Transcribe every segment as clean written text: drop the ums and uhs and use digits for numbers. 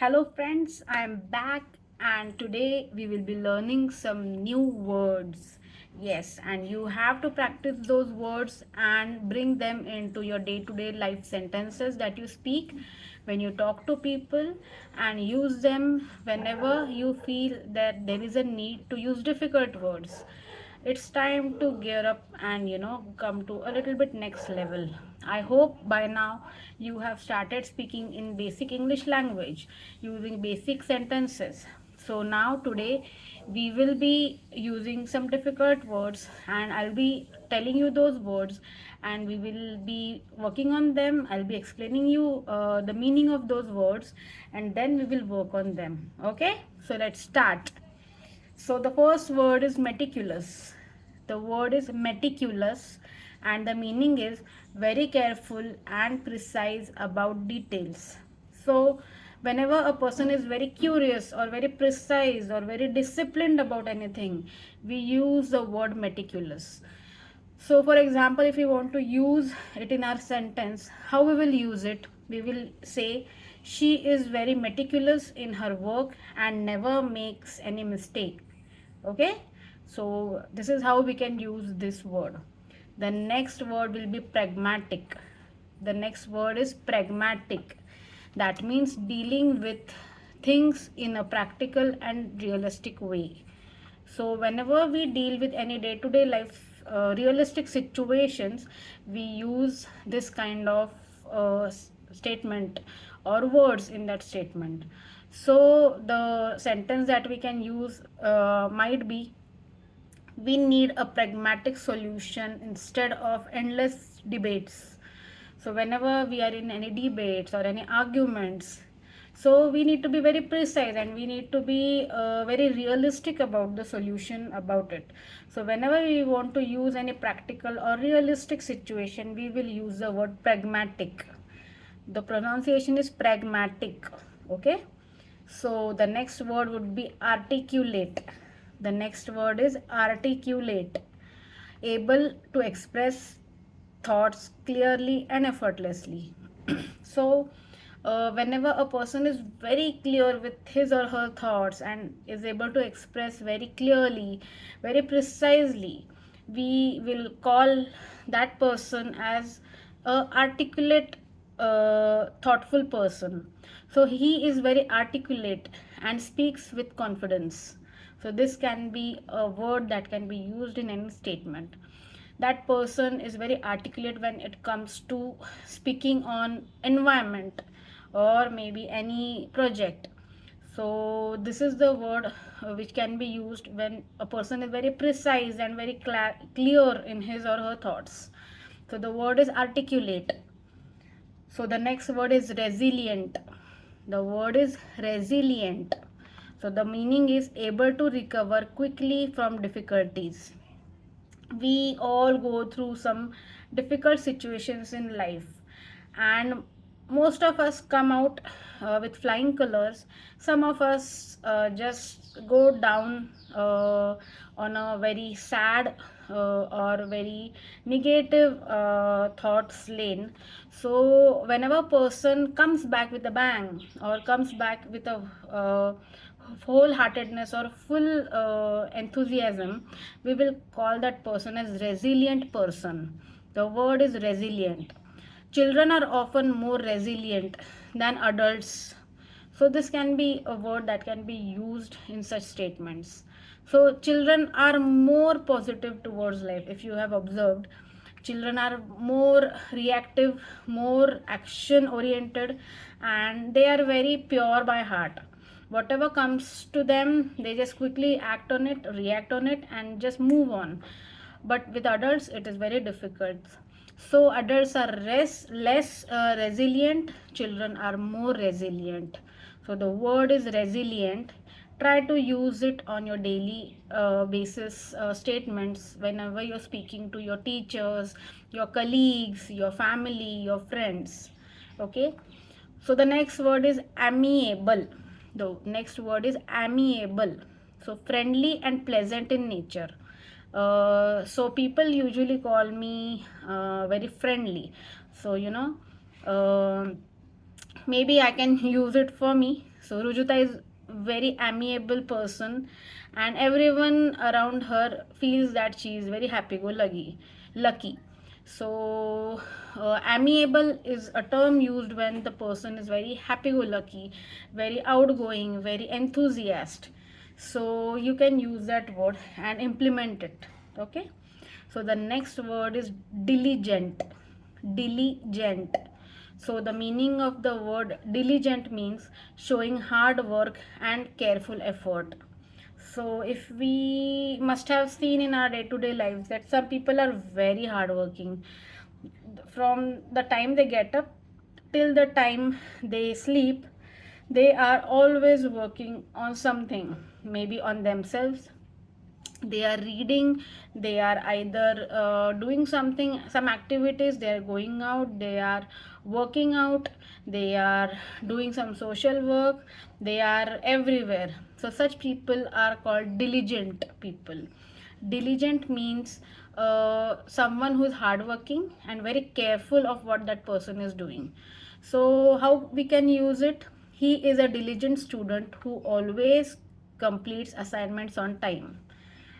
Hello friends, I am back and today we will be learning some new words. Yes, and you have to practice those words and bring them into your day-to-day life sentences that you speak when you talk to people, and use them whenever you feel that there is a need to use difficult words. It's time to gear up and come to a little bit next level. I hope by now you have started speaking in basic English language using basic sentences. So now today we will be using some difficult words and I'll be telling you those words and we will be working on them. I'll be explaining you the meaning of those words and then we will work on them. Okay, so let's start. So the first word is meticulous. The word is meticulous and the meaning is very careful and precise about details. So whenever a person is very curious or very precise or very disciplined about anything, we use the word meticulous. So for example, if we want to use it in our sentence, how we will use it? We will say she is very meticulous in her work and never makes any mistake. Okay, so this is how we can use this word. The next word will be pragmatic. The next word is pragmatic. That means dealing with things in a practical and realistic way. So whenever we deal with any day-to-day life realistic situations, we use this kind of statement or words in that statement. So the sentence that we can use might be, we need a pragmatic solution instead of endless debates. So whenever we are in any debates or any arguments, so we need to be very precise and we need to be very realistic about the solution about it. So whenever we want to use any practical or realistic situation, we will use the word pragmatic. The pronunciation is pragmatic. Okay, so the next word would be articulate. The next word is articulate. Able to express thoughts clearly and effortlessly. So whenever a person is very clear with his or her thoughts and is able to express very clearly, very precisely, we will call that person as a articulate, thoughtful person. So he is very articulate and speaks with confidence. So this can be a word that can be used in any statement. That person is very articulate when it comes to speaking on environment or maybe any project. So this is the word which can be used when a person is very precise and very clear in his or her thoughts. So the word is articulate. So the next word is resilient. The word is resilient. So the meaning is able to recover quickly from difficulties. We all go through some difficult situations in life, and most of us come out with flying colors. Some of us just go down on a very sad or very negative thoughts lane. So whenever a person comes back with a bang or comes back with a wholeheartedness or full enthusiasm, we will call that person as resilient person. The word is resilient. Children are often more resilient than adults. So this can be a word that can be used in such statements. So children are more positive towards life. If you have observed, children are more reactive, more action oriented, and they are very pure by heart. Whatever comes to them, they just quickly act on it, react on it, and just move on. But with adults it is very difficult. So adults are less resilient, children are more resilient. So the word is resilient. Try to use it on your daily basis statements whenever you're speaking to your teachers, your colleagues, your family, your friends. Okay, so the next word is amiable. The next word is amiable. So friendly and pleasant in nature. So people usually call me very friendly. So uh, maybe I can use it for me. So Rujuta is very amiable person, and everyone around her feels that she is very happy go lucky. So amiable is a term used when the person is very happy go lucky, very outgoing, very enthusiastic. So you can use that word and implement it. Okay, so the next word is diligent. Diligent. So the meaning of the word diligent means showing hard work and careful effort. So if we must have seen in our day-to-day lives that some people are very hardworking from the time they get up till the time they sleep. They are always working on something, maybe on themselves. They are reading, they are either doing something, some activities, they are going out, they are working out, they are doing some social work, they are everywhere. So such people are called diligent people. Diligent means someone who is hardworking and very careful of what that person is doing. So how we can use it? He is a diligent student who always completes assignments on time,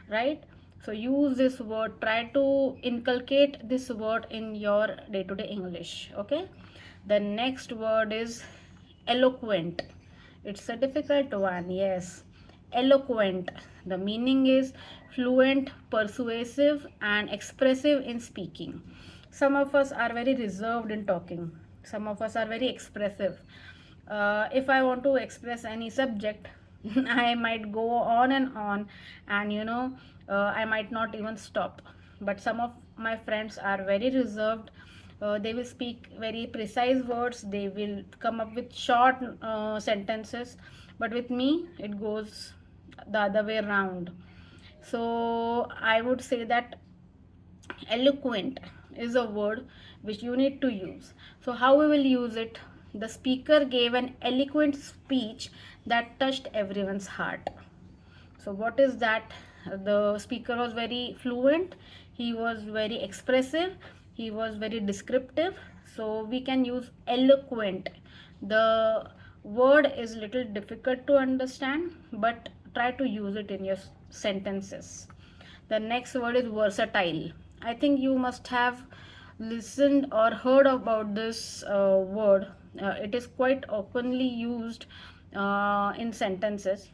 right? So use this word, try to inculcate this word in your day-to-day English. Okay, the next word is eloquent. It's a difficult one. Yes, eloquent, the meaning is fluent, persuasive and expressive in speaking. Some of us are very reserved in talking, some of us are very expressive. If I want to express any subject, I might go on and I might not even stop. But some of my friends are very reserved. They will speak very precise words, they will come up with short sentences, but with me it goes the other way around. So I would say that eloquent is a word which you need to use. So how we will use it? The speaker gave an eloquent speech that touched everyone's heart. So what is that? The speaker was very fluent, he was very expressive, he was very descriptive. So we can use eloquent. The word is little difficult to understand, but try to use it in your sentences. The next word is versatile. I think you must have listened or heard about this word. It is quite openly used in sentences.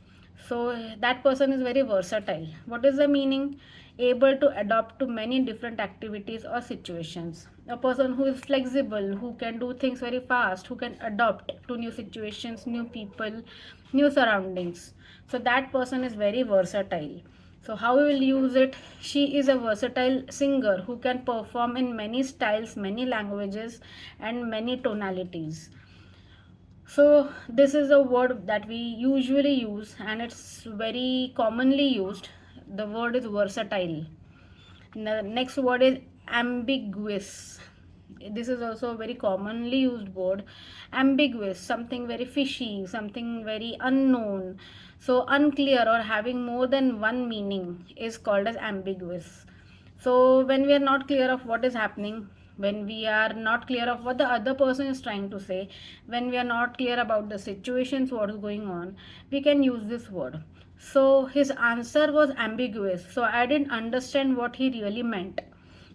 So that person is very versatile. What is the meaning? Able to adapt to many different activities or situations. A person who is flexible, who can do things very fast, who can adapt to new situations, new people, new surroundings. So that person is very versatile. So how we will use it? She is a versatile singer who can perform in many styles, many languages and many tonalities. So this is a word that we usually use and it's very commonly used. The word is versatile. The next word is ambiguous. This is also a very commonly used word. Ambiguous, something very fishy, something very unknown. So unclear or having more than one meaning is called as ambiguous. So when we are not clear of what is happening, when we are not clear of what the other person is trying to say, when we are not clear about the situations, what is going on, we can use this word. So his answer was ambiguous, so I didn't understand what he really meant.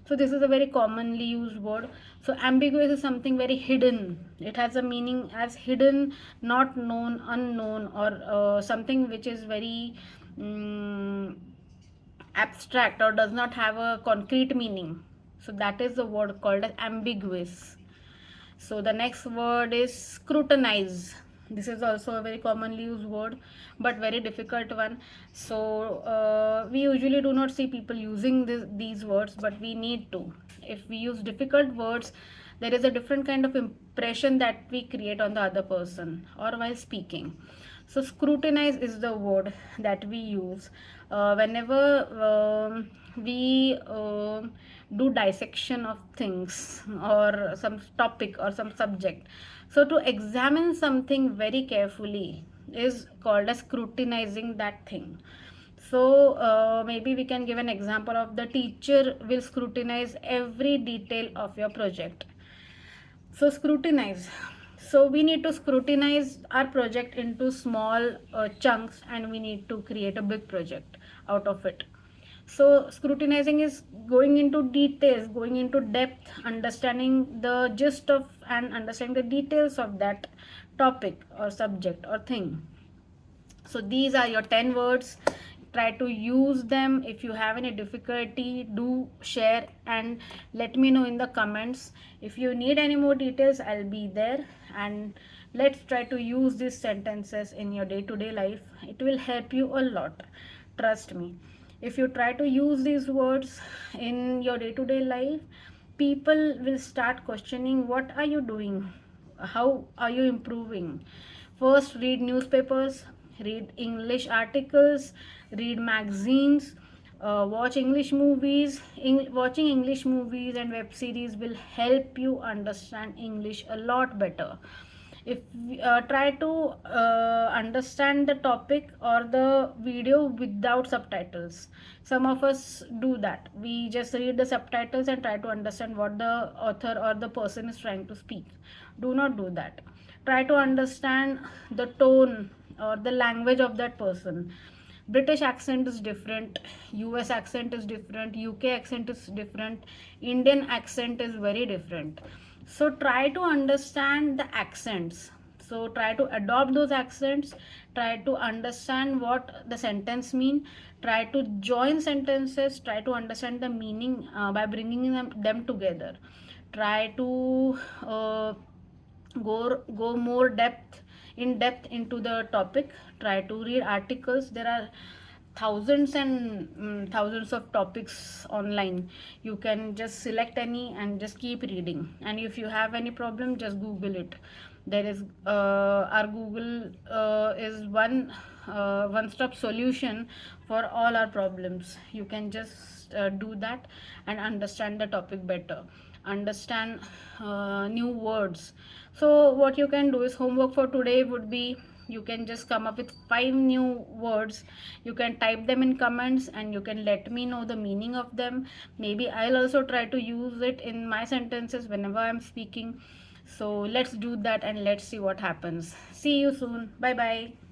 So this is a very commonly used word. So ambiguous is something very hidden. It has a meaning as hidden, not known, unknown, or something which is very abstract or does not have a concrete meaning. So that is the word called as ambiguous. So the next word is scrutinize. This is also a very commonly used word, but very difficult one. So we usually do not see people using these words, but we need to. If we use difficult words, there is a different kind of impression that we create on the other person or while speaking. So scrutinize is the word that we use whenever we do dissection of things or some topic or some subject. So to examine something very carefully is called as scrutinizing that thing. So maybe we can give an example of the teacher will scrutinize every detail of your project. So scrutinize. So we need to scrutinize our project into small chunks, and we need to create a big project out of it. So scrutinizing is going into details, going into depth, understanding the gist of and understanding the details of that topic or subject or thing. So these are your 10 words. Try to use them. If you have any difficulty, do share and let me know in the comments. If you need any more details, I'll be there. And let's try to use these sentences in your day-to-day life. It will help you a lot, trust me. If you try to use these words in your day-to-day life, people will start questioning, what are you doing, how are you improving. First, read newspapers, read English articles, read magazines, watch English movies. Watching English movies and web series will help you understand English a lot better. If try to understand the topic or the video without subtitles. Some of us do that. We just read the subtitles and try to understand what the author or the person is trying to speak. Do not do that. Try to understand the tone or the language of that person. British accent is different, US accent is different, UK accent is different, Indian accent is very different. So try to understand the accents. So try to adopt those accents, try to understand what the sentence mean, try to join sentences, try to understand the meaning by bringing them together. Try to go more depth into the topic. Try to read articles. There are thousands and thousands of topics online. You can just select any and just keep reading, and if you have any problem, just Google it. There is our Google is one stop solution for all our problems. You can just do that and understand the topic better, understand new words. So what you can do is, homework for today would be, you can just come up with 5 new words. You can type them in comments and you can let me know the meaning of them. Maybe I'll also try to use it in my sentences whenever I'm speaking. So let's do that and let's see what happens. See you soon. Bye bye.